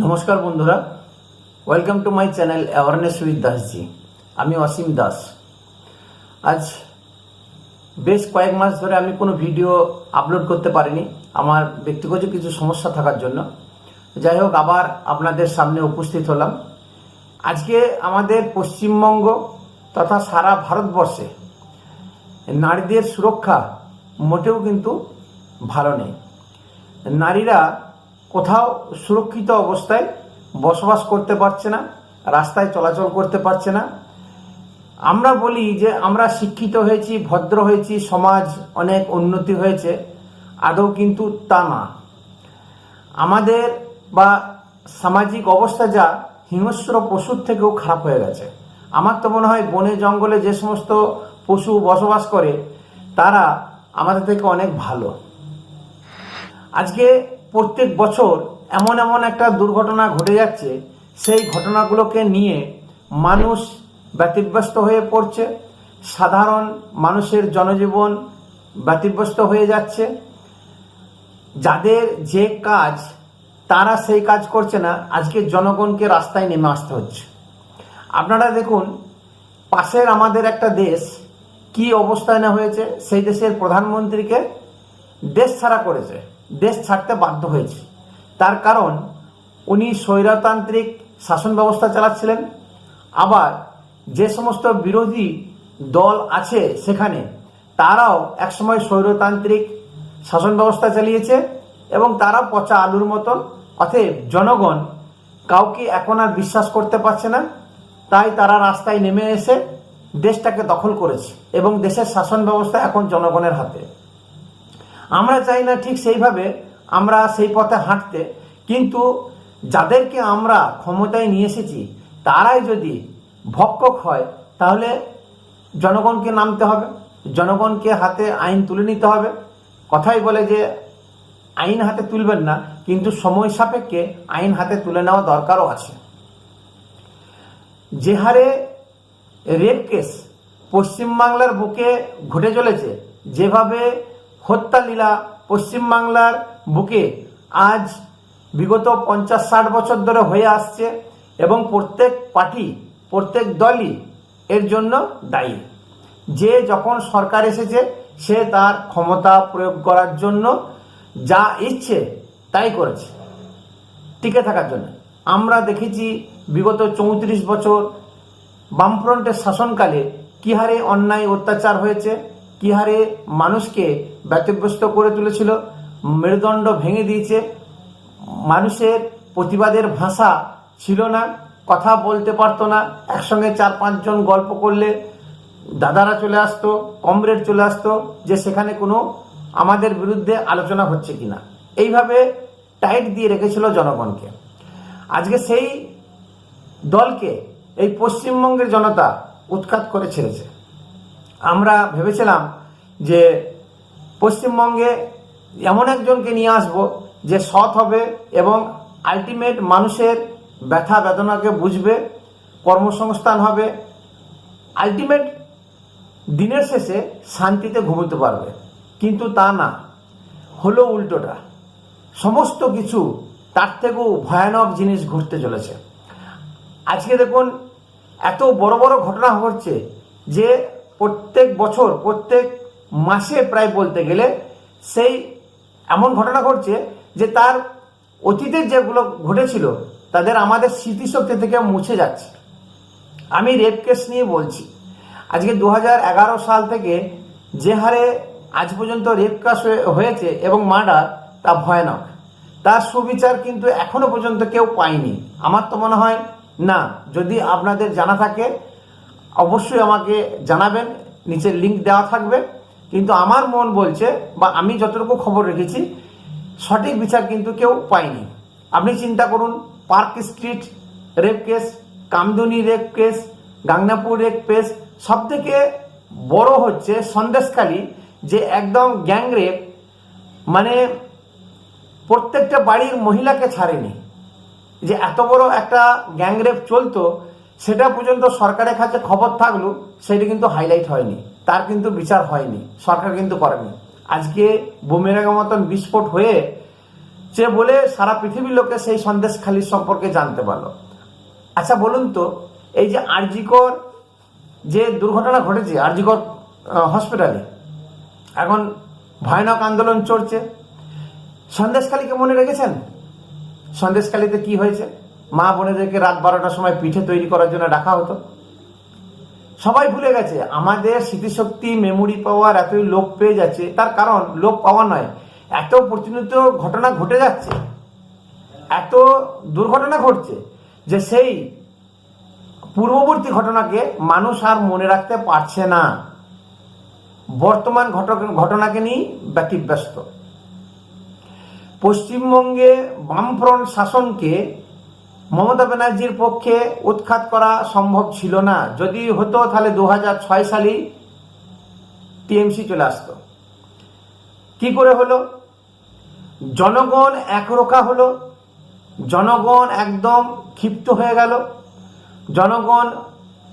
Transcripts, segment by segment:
নমস্কার বন্ধুরা, welcome to my channel awareness with Dasji. আমি অসীম দাস। আজ বেশ কয়েক মাস ধরে আমি কোনো ভিডিও আপলোড করতে পারিনি, আমার ব্যক্তিগত কিছু সমস্যা থাকার জন্য। যাই হোক, আবার আপনাদের সামনে উপস্থিত হলাম। আজকে আমাদের পশ্চিমবঙ্গ তথা সারা ভারতবর্ষে নারীদের সুরক্ষা মোটেও কিন্তু ভালো নেই। নারীরা কোথাও সুরক্ষিত অবস্থায় বসবাস করতে পারছে না, রাস্তায় চলাচল করতে পারছে না। আমরা বলি যে আমরা শিক্ষিত হয়েছি, ভদ্র হয়েছি, সমাজ অনেক উন্নতি হয়েছে, আদৌ কিন্তু তা না। আমাদের বা সামাজিক অবস্থা যা হিংস্র পশুর থেকেও খারাপ হয়ে গেছে। আমার তো মনে হয় বনে জঙ্গলে যে সমস্ত পশু বসবাস করে তারা আমাদের থেকে অনেক ভালো। আজকে প্রত্যেক বছর এমন এমন একটা দুর্ঘটনা ঘটে যাচ্ছে, সেই ঘটনাগুলোকে নিয়ে মানুষ ব্যতিব্যস্ত হয়ে পড়ছে। সাধারণ মানুষের জনজীবন ব্যতিব্যস্ত হয়ে যাচ্ছে। যাদের যে কাজ তারা সেই কাজ করছে না, আজকে জনগণকে রাস্তায় নেমে আসতে হচ্ছে। আপনারা দেখুন, পাশের আমাদের একটা দেশ কি অবস্থায় না হয়েছে, সেই দেশের প্রধানমন্ত্রীকে দেশ ছাড়া করেছে, দেশ ছাড়তে বাধ্য হয়েছে। তার কারণ উনি স্বৈরতান্ত্রিক শাসন ব্যবস্থা চালাচ্ছিলেন। আবার যে সমস্ত বিরোধী দল আছে সেখানে তারাও একসময় স্বৈরতান্ত্রিক শাসন ব্যবস্থা চালিয়েছে এবং তারা পচা আলুর মতন। অতএব জনগণ কাউকে এখন আর বিশ্বাস করতে পারছে না, তাই তারা রাস্তায় নেমে এসে দেশটাকে দখল করেছে এবং দেশের শাসন ব্যবস্থা এখন জনগণের হাতে। আমরা চাই না ঠিক সেইভাবে আমরা সেই পথে হাঁটতে, কিন্তু যাদেরকে আমরা ক্ষমতায় নিয়ে এসেছি তারাই যদি ভক্ষক হয় তাহলে জনগণকে নামতে হবে, জনগণকে হাতে আইন তুলে নিতে হবে। কথাই বলে যে আইন হাতে তুলবেন না, কিন্তু সময় সাপেক্ষে আইন হাতে তুলে নেওয়া দরকারও আছে। যে হারে রেপ কেস পশ্চিমবাংলার বুকে ঘটে চলেছে, যেভাবে হত্যা লীলা পশ্চিমবাংলার বুকে আজ বিগত 50-60 বছর ধরে হয়ে আসছে এবং প্রত্যেক পার্টি, প্রত্যেক দলই এর জন্য দায়ী। যে যখন সরকার এসেছে সে তার ক্ষমতা প্রয়োগ করার জন্য যা ইচ্ছে তাই করেছে টিকে থাকার জন্য। আমরা দেখেছি বিগত 34 বছর বামফ্রন্টের শাসনকালে কি হারে অন্যায় অত্যাচার হয়েছে, কি হারে মানুষকে ব্যতিব্যস্ত করে তুলেছিল, মেরুদণ্ড ভেঙে দিয়েছে। মানুষের প্রতিবাদের ভাষা ছিল না, কথা বলতে পারতো না। একসঙ্গে 4-5 জন গল্প করলে দাদারা চলে আসতো, কমরেড চলে আসতো যে সেখানে কোনো আমাদের বিরুদ্ধে আলোচনা হচ্ছে কিনা। এইভাবে টাইট দিয়ে রেখেছিল জনগণকে। আজকে সেই দলকে এই পশ্চিমবঙ্গের জনতা উৎখাত করে ছেড়েছে। আমরা ভেবেছিলাম যে পশ্চিমবঙ্গে এমন একজনকে নিয়ে আসব যে সৎ হবে এবং আলটিমেট মানুষের ব্যথা বেদনাকে বুঝবে, কর্মসংস্থান হবে, আলটিমেট দিনের শেষে শান্তিতে ঘুমোতে পারবে। কিন্তু তা না, হলো উল্টোটা। সমস্ত কিছু তার থেকেও ভয়ানক জিনিস ঘটতে চলেছে। আজকে দেখুন, এত বড় বড় ঘটনা ঘটছে যে প্রত্যেক বছর, প্রত্যেক মাসে প্রায় বলতে গেলে সেই এমন ঘটনা ঘটছে যে তার অতীতের যেগুলো ঘটেছিল তাদের আমাদের স্মৃতিশক্তি থেকে মুছে যাচ্ছে। আমি রেপ কেস নিয়ে বলছি। আজকে 2011 সাল থেকে যে হারে আজ পর্যন্ত রেপ কেস হয়েছে এবং মার্ডার, তা ভয়ানক। তার সুবিচার কিন্তু এখনো পর্যন্ত কেউ পায়নি। আমার তো মনে হয় না। যদি আপনাদের জানা থাকে অবশ্যই আমাকে জানাবেন, নিচে লিঙ্ক দেওয়া থাকবে। কিন্তু আমার মন বলছে, বা আমি যতটুকু খবর রেখেছি, সঠিক বিচার কিন্তু কেউ পায়নি। আপনি চিন্তা করুন, park street rape case, Kamduni rape case, Gangnapur rape case, সব থেকে বড় হচ্ছে সন্দেশখালী, যে একদম গ্যাং রেপ, মানে প্রত্যেকটা বাড়ির মহিলাকে ছাড়েনি। যে এত বড় একটা গ্যাং রেপ চলতো সেটা পর্যন্ত সরকারের কাছে খবর থাকলো, সেটা কিন্তু হাইলাইট হয়নি, তার কিন্তু বিচার হয়নি, সরকার কিন্তু করেনি। আজকে বুমেরাঙ্গের মতন বিস্ফোট হয়ে বলে সারা পৃথিবীর লোকে সেই সন্দেশখালী সম্পর্কে জানতে পারলো। আচ্ছা বলুন তো, এই যে আরজিকর যে দুর্ঘটনা ঘটেছে আরজিকর হসপিটালে, এখন ভয়ানক আন্দোলন চলছে, সন্দেশখালীকে মনে রেখেছেন? সন্দেশখালীতে কি হয়েছে? মা বোনেদেরকে রাত 12টার সময় পিঠে তৈরি করার জন্য ডাকা হতো। সবাই ভুলে গেছে। আমাদের স্মৃতিশক্তি, মেমোরি পাওয়ার এতই লোপ পেয়ে যাচ্ছে। তার কারণ লোপ পাওয়া নয়, এত প্রতিনিয়ত ঘটনা ঘটে যাচ্ছে, এত দুর্ঘটনা ঘটছে যে সেই পূর্ববর্তী ঘটনাকে মানুষ আর মনে রাখতে পারছে না। বর্তমান ঘটনাকে নিয়ে ব্যতিব্যস্ত। পশ্চিমবঙ্গে বামফ্রন্ট শাসনকে মমতা ব্যানার্জির পক্ষে উৎখাত করা সম্ভব ছিল না। যদি হতো তাহলে 2006 সালেই টিএমসি চলে আসতো। কি করে হলো? জনগণ একরোখা হলো, জনগণ একদম ক্ষিপ্ত হয়ে গেল। জনগণ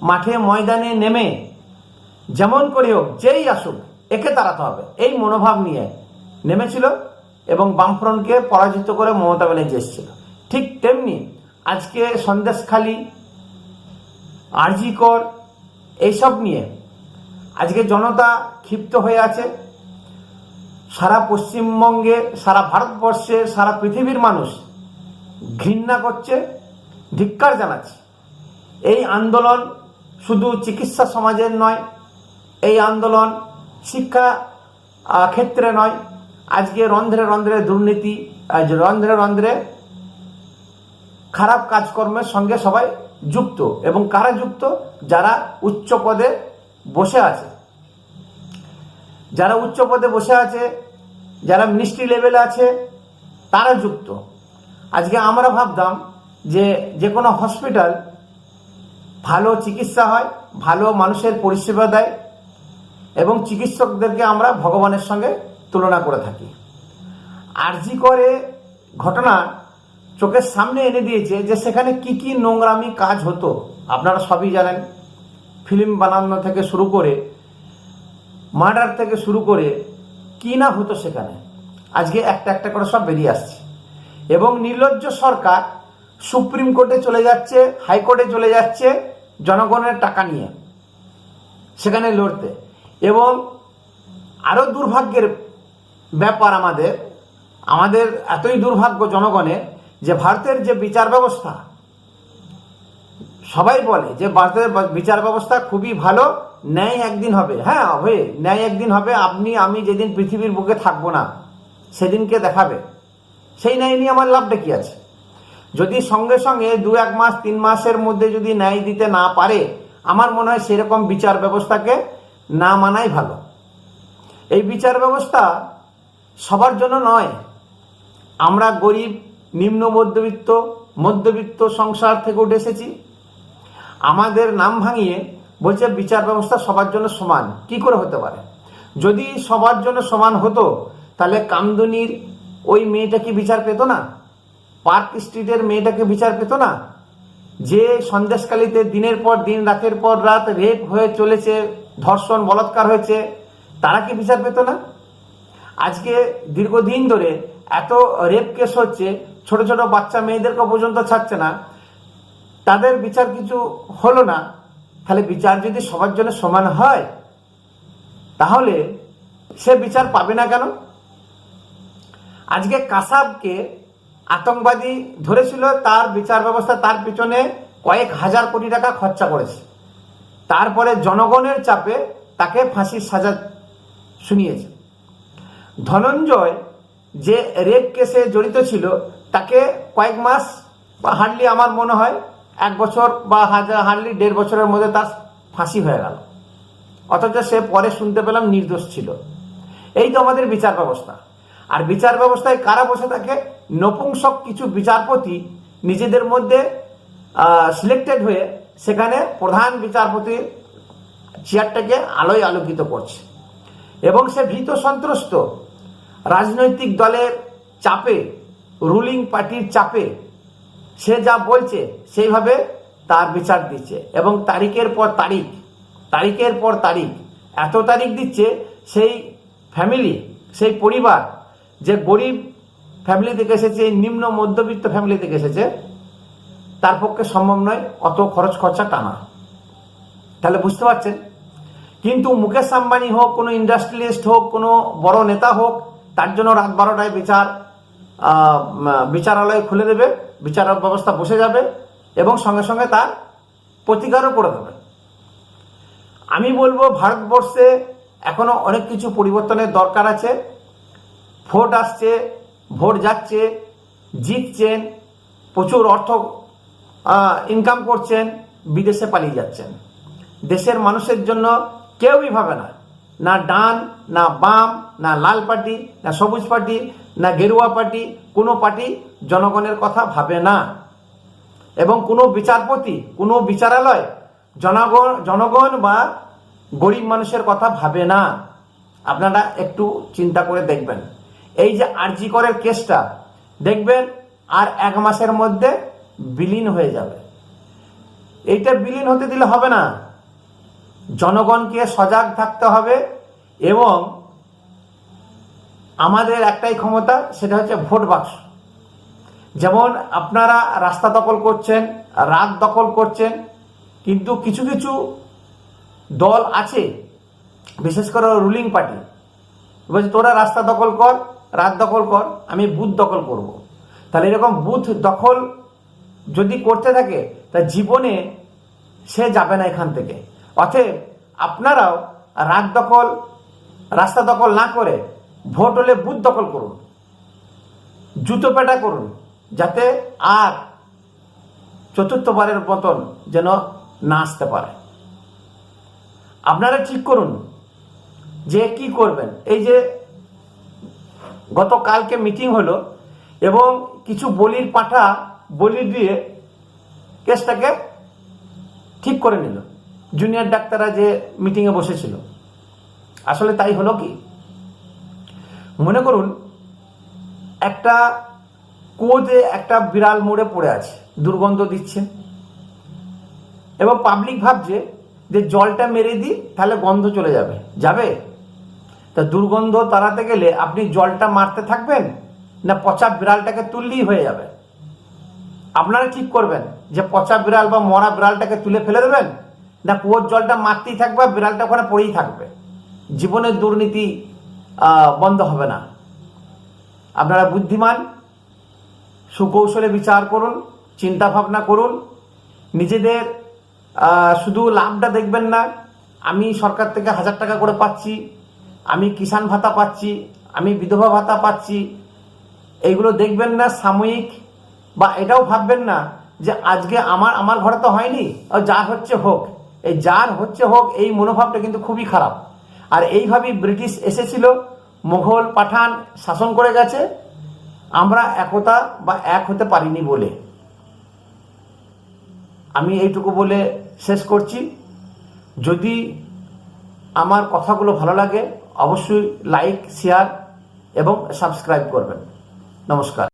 মাঠে ময়দানে নেমে যেমন করে হোক, যেই আসুক একে তাড়াতে হবে, এই মনোভাব নিয়ে নেমেছিল এবং বামফ্রন্টকে পরাজিত করে মমতা ব্যানার্জি এসেছিল। ঠিক তেমনি আজকে সন্দেশখালী, আরজিকর এইসব নিয়ে আজকে জনতা ক্ষিপ্ত হয়ে আছে। সারা পশ্চিমবঙ্গে, সারা ভারতবর্ষে, সারা পৃথিবীর মানুষ ঘৃণা করছে, ধিক্কার জানাচ্ছে। এই আন্দোলন শুধু চিকিৎসা সমাজের নয়, এই আন্দোলন শিক্ষা ক্ষেত্রে নয়, আজকে রন্ধ্রে রন্ধ্রে দুর্নীতি, রন্ধ্রে রন্ধ্রে খারাপ কাজকর্মের সঙ্গে সবাই যুক্ত। এবং কারা যুক্ত? যারা উচ্চ পদে বসে আছে, যারা উচ্চ পদে বসে আছে, যারা মিনিস্ট্রি লেভেলে আছে, তারা যুক্ত। আজকে আমরা ভাবতাম যে কোনো হসপিটাল ভালো চিকিৎসা হয়, ভালো মানুষের পরিষেবা দেয় এবং চিকিৎসকদেরকে আমরা ভগবানের সঙ্গে তুলনা করে থাকি। আরজিকরে ঘটনা চোখের সামনে এনে দিয়েছে যে সেখানে কি কি নোংরামি কাজ হতো। আপনারা সবই জানেন, ফিল্ম বানানো থেকে শুরু করে, মার্ডার থেকে শুরু করে কি না হতো সেখানে। আজকে একটা একটা করে সব বেরিয়ে আসছে এবং নির্লজ্জ সরকার সুপ্রিম কোর্টে চলে যাচ্ছে, হাইকোর্টে চলে যাচ্ছে জনগণের টাকা নিয়ে সেখানে লড়তে। এবং আরও দুর্ভাগ্যের ব্যাপার, আমাদের এতই দুর্ভাগ্য জনগণের যে ভারতের যে বিচার ব্যবস্থা, সবাই বলে যে ভারতের বিচার ব্যবস্থা খুবই ভালো, ন্যায় একদিন হবে। হ্যাঁ, হবে, ন্যায় একদিন হবে। আপনি আমি যেদিন পৃথিবীর বুকে থাকবো না সেদিনকে দেখাবে। সেই ন্যায় নিয়ে আমার লাভটা কি আছে? যদি সঙ্গে সঙ্গে 2-1 মাস 3 মাসের মধ্যে যদি ন্যায় দিতে না পারে, আমার মনে হয় সেরকম বিচার ব্যবস্থাকে না মানাই ভালো। এই বিচার ব্যবস্থা সবার জন্য নয়। আমরা গরিব, নিম্ন মধ্যবিত্ত, মধ্যবিত্ত সংসার থেকে উঠে এসেছি। আমাদের নাম ভাঙিয়ে বলছে বিচার ব্যবস্থা সবার জন্য সমান। কি করে হতে পারে? যদি সবার জন্য সমান হতো তাহলে কামদুনির ওই মেয়েটা কি বিচার পেত না? পার্ক স্ট্রিটের মেয়েটাকে বিচার পেত না? যে সন্দেশখালীতে দিনের পর দিন, রাতের পর রাত রেপ হয়ে চলেছে, ধর্ষণ, বলাৎকার হয়েছে, তারা কি বিচার পেত না? আজকে দীর্ঘদিন ধরে এত রেপ কেস হচ্ছে, ছোট ছোট বাচ্চা মেয়েদেরকে পর্যন্ত ছাড়ছে না, তাদের বিচার কিছু হলো না। তাহলে বিচার যদি সবার জন্য সমান হয় তাহলে সে বিচার পাবে না কেন? আজকে কাসাবকে আতঙ্কবাদী ধরেছিল, তার বিচার ব্যবস্থা তার পিছনে কয়েক হাজার কোটি টাকা খরচা করেছে। তারপরে জনগণের চাপে তাকে ফাঁসির সাজা শুনিয়েছে। ধনঞ্জয় যে রেপ কেসে জড়িত ছিল তাকে কয়েক মাস বা হার্ডলি, আমার মনে হয় 1 বছর বা হার্ডলি 1.5 বছরের মধ্যে তার ফাঁসি হয়ে গেল, অথচ সে পরে শুনতে পেলাম নির্দোষ ছিল। এই তো আমাদের বিচার ব্যবস্থা। আর বিচার ব্যবস্থায় কারা বসে থাকে? নপুংসক কিছু বিচারপতি নিজেদের মধ্যে সিলেক্টেড হয়ে সেখানে প্রধান বিচারপতির চেয়ারটাকে আলোয় আলোকিত করছে এবং সে ভীত সন্ত্রস্ত। রাজনৈতিক দলের চাপে, রুলিং পার্টির চাপে সে যা বলছে সেইভাবে তার বিচার দিচ্ছে এবং তারিখের পর তারিখ এত তারিখ দিচ্ছে। সেই ফ্যামিলি, সেই পরিবার যে গরিব ফ্যামিলি থেকে এসেছে, নিম্ন মধ্যবিত্ত ফ্যামিলি থেকে এসেছে, তার পক্ষে সম্ভব নয় অত খরচ খরচা টানা। তাহলে বুঝতে পারছেন। কিন্তু মুকেশ আম্বানি হোক, কোনো ইন্ডাস্ট্রিয়ালিস্ট হোক, কোনো বড় নেতা হোক, তার জন্য রাত 12টায় বিচারালয় খুলে দেবে, বিচার ব্যবস্থা বসে যাবে এবং সঙ্গে সঙ্গে তার প্রতিকারও করে দেবে। আমি বলবো ভারতবর্ষে এখনো অনেক কিছু পরিবর্তনের দরকার আছে। ভোট আসছে, ভোট যাচ্ছে, জিতছেন, প্রচুর অর্থ ইনকাম করছেন, বিদেশে পালিয়ে যাচ্ছেন। দেশের মানুষের জন্য কেউই ভাবে না, না ডান, না বাম, না লাল পার্টি, না সবুজ পার্টি, না গেরুয়া পার্টি, কোনো পার্টি জনগণের কথা ভাবে না। এবং কোনো বিচারপতি, কোনো বিচারালয় জনগণ বা গরিব মানুষের কথা ভাবে না। আপনারা একটু চিন্তা করে দেখবেন। এই যে আরজি করের কেসটা, দেখবেন আর 1 মাসের মধ্যে বিলীন হয়ে যাবে। এইটা বিলীন হতে দিলে হবে না, জনগণকে সজাগ থাকতে হবে। এবং আমাদের একটাই ক্ষমতা, সেটা হচ্ছে ভোট বাক্স। যেমন আপনারা রাস্তা দখল করছেন, রাত দখল করছেন, কিন্তু কিছু কিছু দল আছে, বিশেষ করে রুলিং পার্টি, বলছে তোরা রাস্তা দখল কর, রাত দখল কর, আমি বুথ দখল করব। তাহলে এরকম বুথ দখল যদি করতে থাকে, তা জীবনে সে যাবে না এখান থেকে। অতএব আপনারাও রাত দখল, রাস্তা দখল না করে ভোট হলে বুথ দখল করুন, জুতো পেটা করুন, যাতে আর চতুর্থবারের মতন যেন না আসতে পারে। আপনারা ঠিক করুন যে কি করবেন। এই যে গতকালকে মিটিং হলো এবং কিছু বলির পাঠা বলি দিয়ে কেসটাকে ঠিক করে নিল, জুনিয়র ডাক্তাররা যে মিটিংয়ে বসেছিল। আসলে তাই হলো কি, মনে করুন একটা কুয়োতে একটা বিড়াল মরে পড়ে আছে, দুর্গন্ধ দিচ্ছে, এবং পাবলিক ভাবছে যে জলটা মেরে দিই তাহলে গন্ধ চলে যাবে। যাবে? তা দুর্গন্ধ তাড়াতে গেলে আপনি জলটা মারতে থাকবেন, না পচা বিড়ালটাকে তুললেই হয়ে যাবে? আপনারা ঠিক করবেন যে পচা বিড়াল বা মরা বিড়ালটাকে তুলে ফেলে দেবেন, না কুয়োর জলটা মারতেই থাকবে, বিড়ালটা ওখানে পড়েই থাকবে। জীবনের দুর্নীতি বন্ধ হবে না। আপনারা বুদ্ধিমান, সুকৌশলে বিচার করুন, চিন্তা ভাবনা করুন, নিজেদের শুধু লাভটা দেখবেন না। আমি সরকার থেকে 1000 টাকা করে পাচ্ছি, আমি কিষাণ ভাতা পাচ্ছি, আমি বিধবা ভাতা পাচ্ছি, এইগুলো দেখবেন না সাময়িক। বা এটাও ভাববেন না যে আজকে আমার ঘরে তো হয়নি, যার হচ্ছে হোক। এই যার হচ্ছে হোক, এই মনোভাবটা কিন্তু খুবই খারাপ। আর এইভাবেই ব্রিটিশ এসেছিল, মোঘল পাঠান শাসন করে গেছে, আমরা একতা বা এক হতে পারিনি বলে। আমি এইটুকু বলে শেষ করছি। যদি আমার কথাগুলো ভালো লাগে, অবশ্যই লাইক, শেয়ার এবং সাবস্ক্রাইব করবেন। নমস্কার।